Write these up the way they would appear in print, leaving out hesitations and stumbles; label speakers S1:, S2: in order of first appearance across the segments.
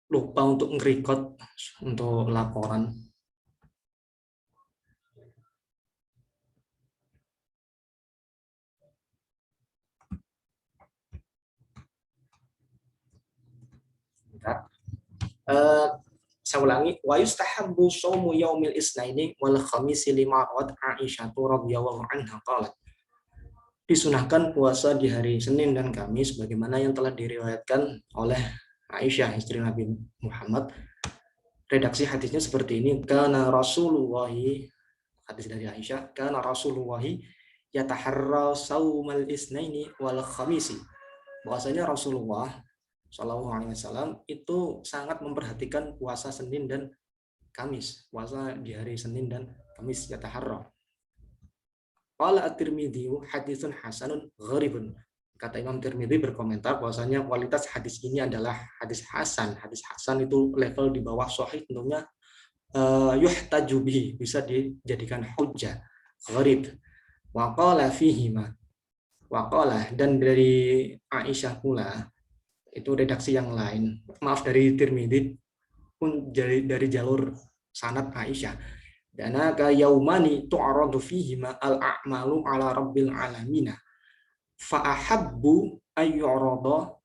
S1: lupa untuk nge-record untuk laporan. Saya ulangi, wa yustahabbu shaumu yaumil isnaini wal khamisi lima rawat Aisyah radhiyallahu anha qalat. Disunahkan puasa di hari Senin dan Kamis sebagaimana yang telah diriwayatkan oleh Aisyah istri Nabi Muhammad. Redaksi hadisnya seperti ini, kana Rasulullah, hadis dari Aisyah, kana Rasulullah yataharra saumal isnaini wal khamisi. Bahwasanya Rasulullah Shallallahu Alaihi Wasallam itu sangat memperhatikan puasa Senin dan Kamis, puasa di hari Senin dan Kamis yataharra. Qala at-Tirmidzi haditsun hasanun gharibun. Kata Imam Tirmidzi berkomentar bahwasanya kualitas hadis ini adalah hadis hasan. Hadis hasan itu level di bawah sahih, tentunya yuhtaju bihi, bisa dijadikan hujjah. Gharib. Wa qala fihi ma. Wa qala, dan dari Aisyah pula, itu redaksi yang lain, maaf dari Tirmidzi pun dari jalur sanad Aisyah. Danaka yaumani tu'aradu fihima al-a'malu ala rabbil alamina fa ahabbu ayyurada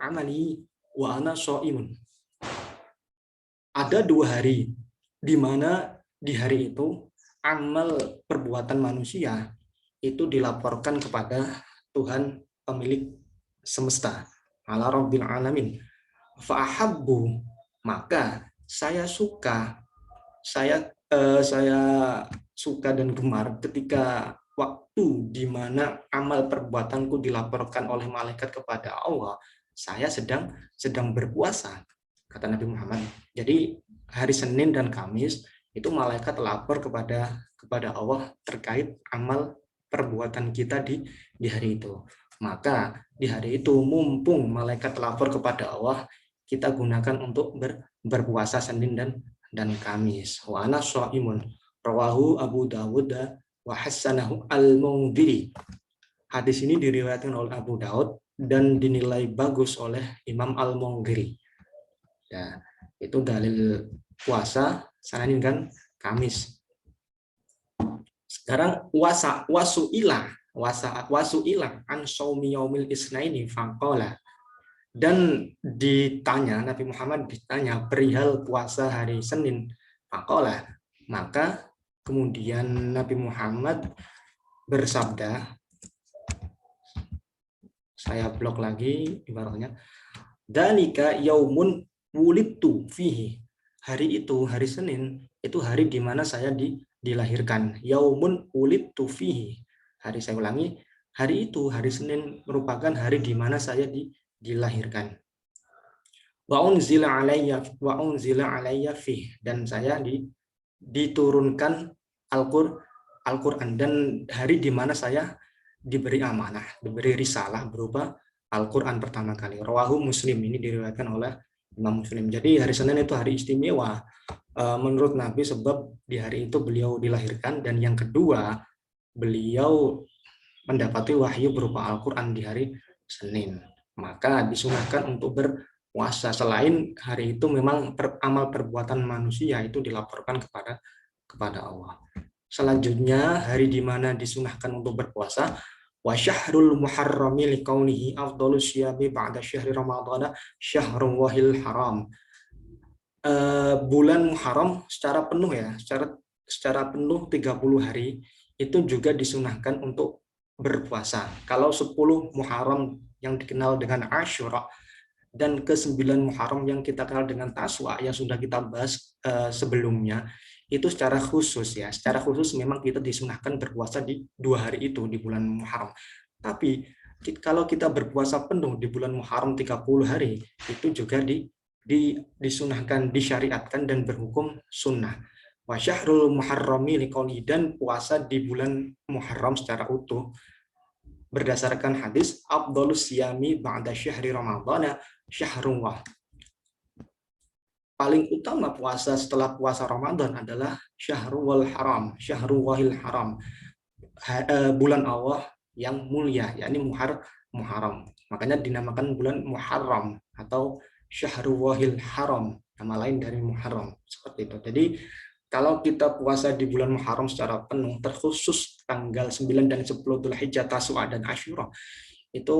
S1: amali wa ana shaimun. Ada 2 hari di mana di hari itu amal perbuatan manusia itu dilaporkan kepada Tuhan pemilik semesta, ala rabbil alamin. Fa ahabbu, maka saya suka dan gemar ketika waktu di mana amal perbuatanku dilaporkan oleh malaikat kepada Allah, saya sedang berpuasa, kata Nabi Muhammad. Jadi hari Senin dan Kamis itu malaikat lapor kepada Allah terkait amal perbuatan kita di hari itu. Maka di hari itu mumpung malaikat lapor kepada Allah, kita gunakan untuk berpuasa Senin dan Kamis. Wa ana shaimun, rawahu Abu Dawud wa hasanahu al-Mundhiri. Hadis ini diriwayatkan oleh Abu Daud dan dinilai bagus oleh Imam al-Mundhiri. Ya, itu dalil puasa Senin dan Kamis. Sekarang wasuila an shaumi yaumil isnaini faqala. Dan ditanya, Nabi Muhammad ditanya perihal puasa hari Senin, faqala, maka kemudian Nabi Muhammad bersabda, saya blok lagi ibaratnya, dalika yaumun wulidtu fihi. Hari itu, hari Senin, itu hari di mana saya dilahirkan. Yaumun wulidtu fihi. Saya ulangi, hari itu, hari Senin merupakan hari di mana saya dilahirkan. Wa unzila alayya fih, dan saya diturunkan Al-Qur'an, dan hari di mana saya diberi amanah, diberi risalah berupa Al-Qur'an pertama kali. Rawahu Muslim, ini diriwayatkan oleh Imam Muslim. Jadi hari Senin itu hari istimewa menurut Nabi, sebab di hari itu beliau dilahirkan, dan yang kedua beliau mendapati wahyu berupa Al-Qur'an di hari Senin. Maka disunahkan untuk berpuasa. Selain hari itu memang amal perbuatan manusia itu dilaporkan kepada Allah. Selanjutnya hari di mana disunahkan untuk berpuasa, wa syahrul muharrami liqaunihi afdhalus syiyami ba'da syahri ramadhana syahrul wahil haram. Bulan Muharram secara penuh ya, secara penuh 30 hari itu juga disunahkan untuk berpuasa. Kalau 10 Muharram yang dikenal dengan Asyura, dan ke-9 Muharram yang kita kenal dengan Taswa yang sudah kita bahas sebelumnya, itu secara khusus memang kita disunahkan berpuasa di 2 hari itu di bulan Muharram. Tapi kalau kita berpuasa penuh di bulan Muharram 30 hari, itu juga disunahkan, disyariatkan dan berhukum sunnah. Wa syahrul muharrami liqauli, dan puasa di bulan Muharram secara utuh berdasarkan hadis afdhalus siyami ba'da syahri ramadhana syahrullah. Paling utama puasa setelah puasa Ramadan adalah syahrul haram, syahrul wahil haram, bulan Allah yang mulia, yakni Muharram. Makanya dinamakan bulan Muharram atau syahrullahil haram, nama lain dari Muharram, seperti itu. Jadi kalau kita puasa di bulan Muharram secara penuh, terkhusus tanggal 9 dan 10 Dzulhijjah, Tasu'a dan Asyura, itu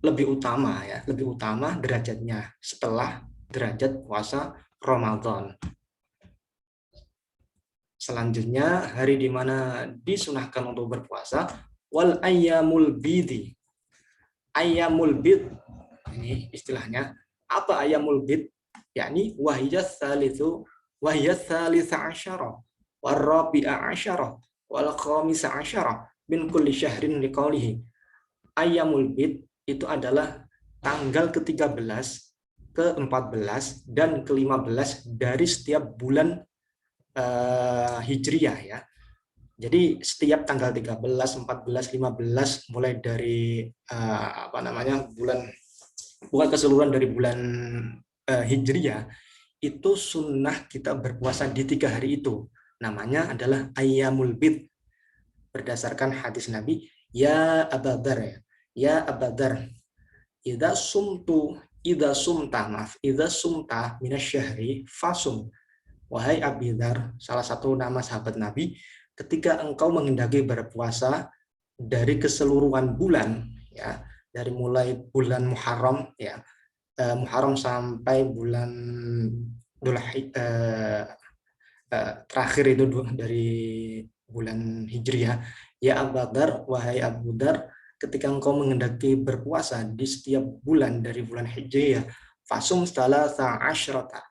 S1: lebih utama ya, lebih utama derajatnya setelah derajat puasa Ramadan. Selanjutnya, hari di mana disunahkan untuk berpuasa, wal ayyamul bidi. Ayyamul bid, ini istilahnya. Apa ayyamul bid? Yakni wahiyat thalitha asyara, warrabi'a asyara, wal khamisa asyara min kulli syahrin liqaulihi. Ayyamul bid itu adalah tanggal ke-13, ke-14, dan ke-15 dari setiap bulan Hijriyah ya. Jadi setiap tanggal 13, 14, 15 mulai dari bulan, bukan keseluruhan dari bulan Hijriyah, itu sunnah kita berpuasa di 3 hari itu. Namanya adalah Ayyamul Bid. Berdasarkan hadis Nabi, ya Abadar ya. Ya Abadar, idza sumta minasyahri fasum. Wahai Abidar, salah satu nama sahabat Nabi, ketika engkau menghendaki berpuasa dari keseluruhan bulan, ya, dari mulai bulan Muharram, ya, Muharram sampai bulan terakhir itu dari bulan Hijriah, ya Abadar, wahai Abu Dar, ketika engkau menghendaki berpuasa di setiap bulan dari bulan Hijriah, fasum salatsa asyrata,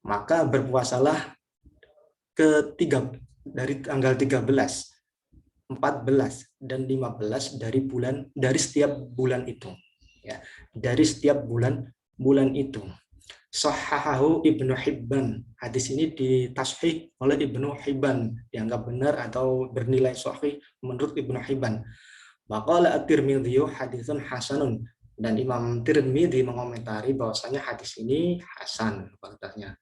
S1: maka berpuasalah dari tanggal 13, 14 dan 15 dari setiap bulan itu. Ya, dari setiap bulan itu. Shahahahu Ibnu Hibban. Hadis ini ditashih oleh Ibnu Hibban, dianggap benar atau bernilai sahih menurut Ibnu Hibban. Waqala at-Tirmidzi haditsun hasanun, dan Imam Tirmidzi mengomentari bahwasanya hadis ini hasan katanya.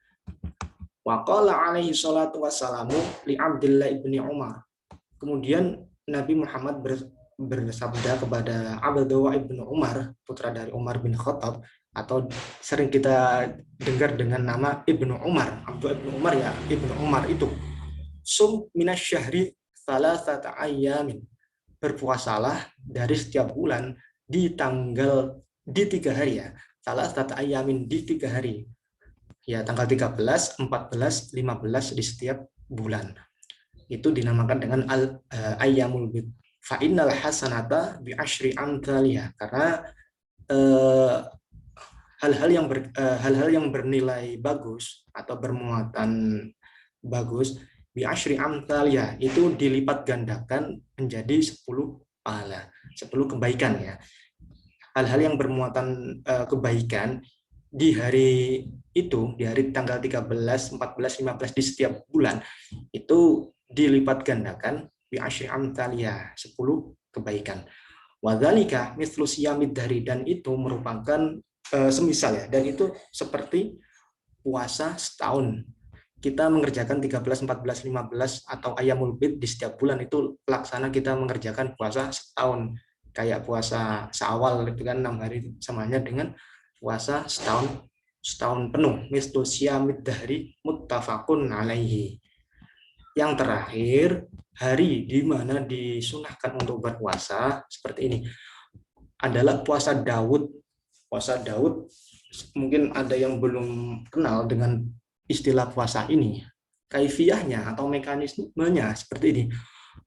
S1: Waqala alaihi salatu wassalamu li Abdillah ibni Umar. Kemudian Nabi Muhammad bersabda kepada Abdullah ibnu Umar, putra dari Umar bin Khattab, atau sering kita dengar dengan nama Ibnu Umar. Abdullah ibnu Umar ya, Ibnu Umar itu. Sum minasyahri salasata ayyamin. Berpuasalah dari setiap bulan di 3 hari ya. Salasata ayyamin, di 3 hari. Ya, tanggal 13, 14, 15 di setiap bulan. Itu dinamakan dengan ayyamul bid. Fa innal hasanata bi asyri amthaliha, karena hal-hal yang bernilai bagus atau bermuatan bagus bi asyri amthaliha itu dilipat gandakan menjadi 10 pahala, 10 kebaikan ya. Hal-hal yang bermuatan kebaikan di hari itu, di hari tanggal 13, 14, 15 di setiap bulan, itu dilipat gandakan bi asyri amthaliha, 10 kebaikan. Wadzalika mithlu siyamid dahri, dan itu merupakan semisal ya, dan itu seperti puasa setahun. Kita mengerjakan 13, 14, 15 atau ayyamul bid di setiap bulan, itu laksana kita mengerjakan puasa setahun. Kayak puasa Syawal itu kan 6 hari, samanya dengan puasa setahun penuh. Mithlu siyamid dahri muttafaqun alaihi. Yang terakhir, hari di mana disunahkan untuk berpuasa seperti ini adalah puasa Daud. Puasa Daud, mungkin ada yang belum kenal dengan istilah puasa ini. Kaifiyahnya atau mekanismenya seperti ini.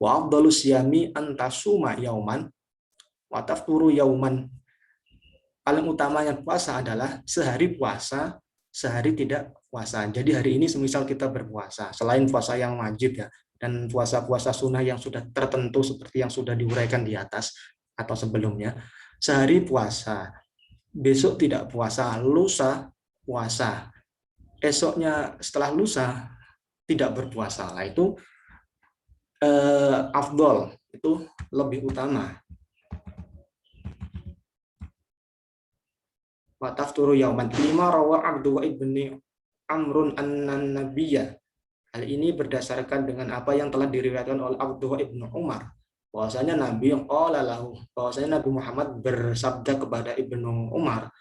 S1: Wa afdhalus siyami antasuma yauman wa tafturu yauman. Paling utamanya puasa adalah sehari puasa, sehari tidak puasa. Jadi hari ini semisal kita berpuasa, selain puasa yang wajib ya, dan puasa-puasa sunnah yang sudah tertentu seperti yang sudah diuraikan di atas atau sebelumnya, sehari puasa, besok tidak puasa, lusa puasa, esoknya setelah lusa tidak berpuasa. Nah, itu afdol, itu lebih utama. Wa tafturu yauman lima rawa Abdullah ibni Amrun an-Nabiyya. Hal ini berdasarkan dengan apa yang telah diriwayatkan oleh Abdullah ibnu Umar, bahwasanya Nabi Nabi Muhammad bersabda kepada Ibnu Umar,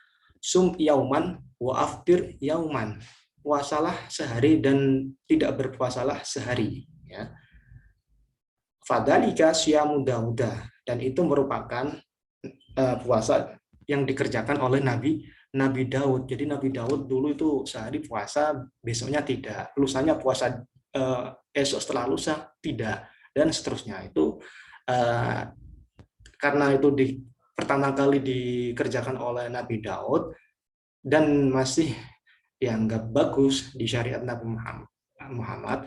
S1: sum yauman wa aftir yauman. Puasalah sehari dan tidak berpuasalah sehari, ya. Fadalika syamu Dauda, dan itu merupakan puasa yang dikerjakan oleh Nabi Daud. Jadi Nabi Daud dulu itu sehari puasa, besoknya tidak, lusanya puasa, esok setelah lusa tidak, dan seterusnya. Itu karena itu pertama kali dikerjakan oleh Nabi Daud dan masih dianggap bagus di syariat Nabi Muhammad,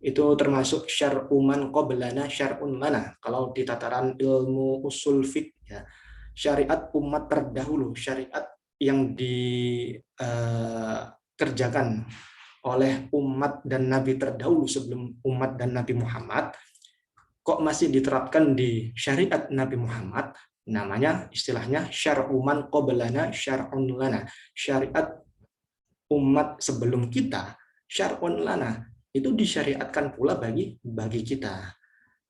S1: itu termasuk syar'uman qablana syar'un lana. Kalau di tataran ilmu usul fiqh, ya, syariat umat terdahulu, syariat yang dikerjakan oleh umat dan nabi terdahulu sebelum umat dan Nabi Muhammad, kok masih diterapkan di syariat Nabi Muhammad, namanya istilahnya syar'uman qablana syar'un lana. Syariat umat sebelum kita, syar'un lana, itu disyariatkan pula bagi kita.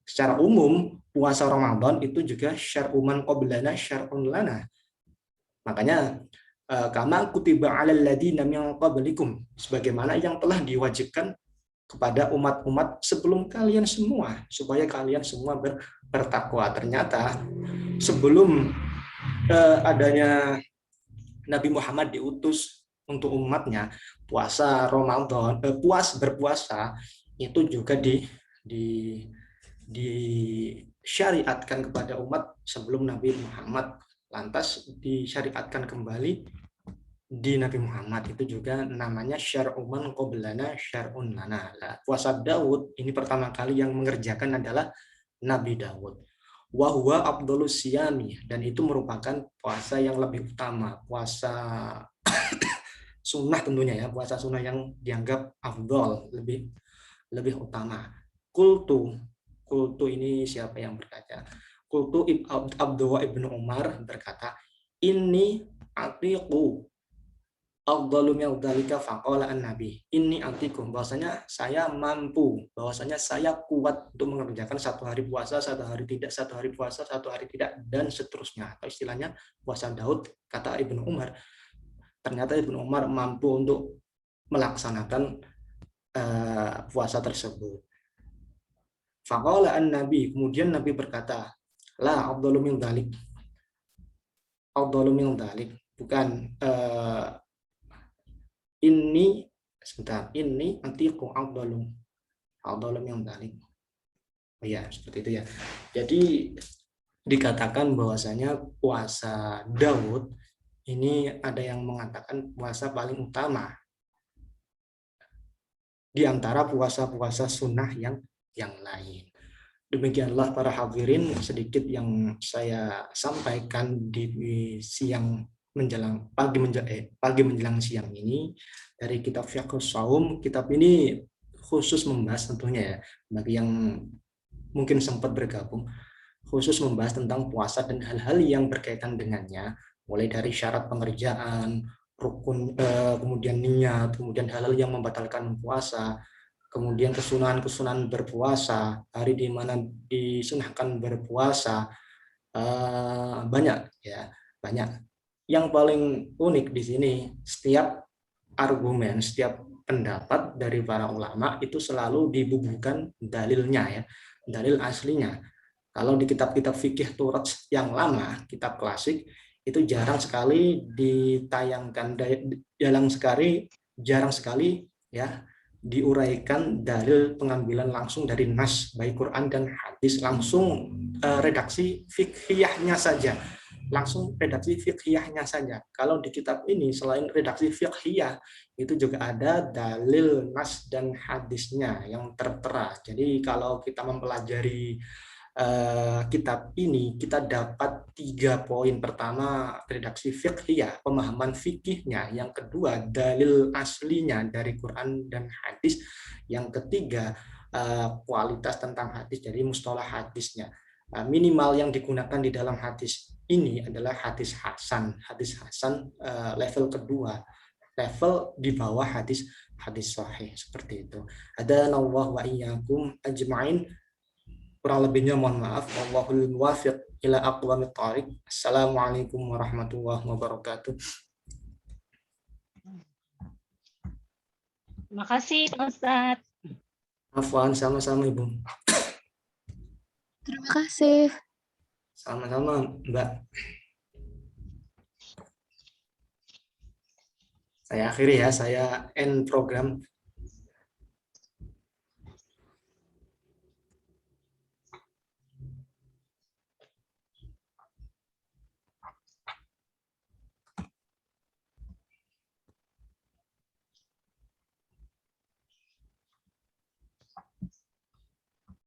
S1: Secara umum, puasa Ramadan itu juga syar'uman qablana syar'un lana. Makanya kama kutiba 'alal ladzina min qablikum, sebagaimana yang telah diwajibkan kepada umat-umat sebelum kalian semua, supaya kalian semua bertakwa. Ternyata sebelum adanya Nabi Muhammad diutus untuk umatnya, puasa Ramadan, berpuasa itu juga disyariatkan kepada umat sebelum Nabi Muhammad, lantas disyariatkan kembali di Nabi Muhammad. Itu juga namanya syar'uman qablana syar'un lana. Puasa Daud ini pertama kali yang mengerjakan adalah Nabi Daud. Wa huwa afdhalus siyami, dan itu merupakan puasa yang lebih utama, puasa sunnah tentunya, ya, puasa sunnah yang dianggap afdhal, lebih utama. Kultu ini siapa yang berkata? Kultu Abdullah ibnu Umar berkata, ini atiqu afdalu min dzalika faqala an-nabi. Ini atiqu, bahwasanya saya mampu, bahwasanya saya kuat untuk mengerjakan satu hari puasa, satu hari tidak, satu hari puasa, satu hari tidak, dan seterusnya. Atau istilahnya puasa Daud, kata Ibnu Umar. Ternyata Ibnu Umar mampu untuk melaksanakan puasa tersebut. Faqala an-nabi, kemudian Nabi berkata, la afdalu min dzalik. Afdalu min dzalik, bukan ini antiqu afdalu min dzalik. Oh ya, seperti itu, ya. Jadi dikatakan bahwasanya puasa Daud ini ada yang mengatakan puasa paling utama di antara puasa-puasa sunnah yang lain. Demikianlah para hadirin sedikit yang saya sampaikan di siang menjelang pagi menjelang siang ini dari kitab Fiqhus Shaum. Kitab ini khusus membahas tentunya, ya, bagi yang mungkin sempat bergabung, khusus membahas tentang puasa dan hal-hal yang berkaitan dengannya, mulai dari syarat pengerjaan, rukun, kemudian niat, kemudian hal-hal yang membatalkan puasa, kemudian kesunahan berpuasa, hari di mana disunahkan berpuasa, banyak, ya, banyak. Yang paling unik di sini, setiap argumen, setiap pendapat dari para ulama itu selalu dibubuhkan dalilnya, ya, dalil aslinya. Kalau di kitab-kitab fikih Turat yang lama, kitab klasik, itu jarang sekali ditayangkan, jarang sekali, ya, diuraikan dalil pengambilan langsung dari nas, baik Quran dan hadis, langsung redaksi fikhiyahnya saja. Kalau di kitab ini selain redaksi fikhiyah, itu juga ada dalil nas dan hadisnya yang tertera. Jadi kalau kita mempelajari kitab ini, kita dapat 3 poin. Pertama, redaksi fiqhiyah, pemahaman fikihnya. Yang kedua, dalil aslinya dari Quran dan hadis. Yang ketiga, kualitas tentang hadis, jadi mustalah hadisnya. Minimal yang digunakan di dalam hadis ini adalah hadis hasan. Hadis hasan level kedua, level di bawah hadis sahih, seperti itu. Hadanallahu wa iyyakum ajma'in. Kurang lebihnya mohon maaf. Wallahul muwaffiq ila aqwamit thoriq. Assalamualaikum warahmatullahi wabarakatuh.
S2: Makasih Pak Ustadz.
S1: Afwan, sama-sama Ibu.
S3: Terima kasih.
S1: Sama-sama Mbak. Saya akhiri ya, saya end program.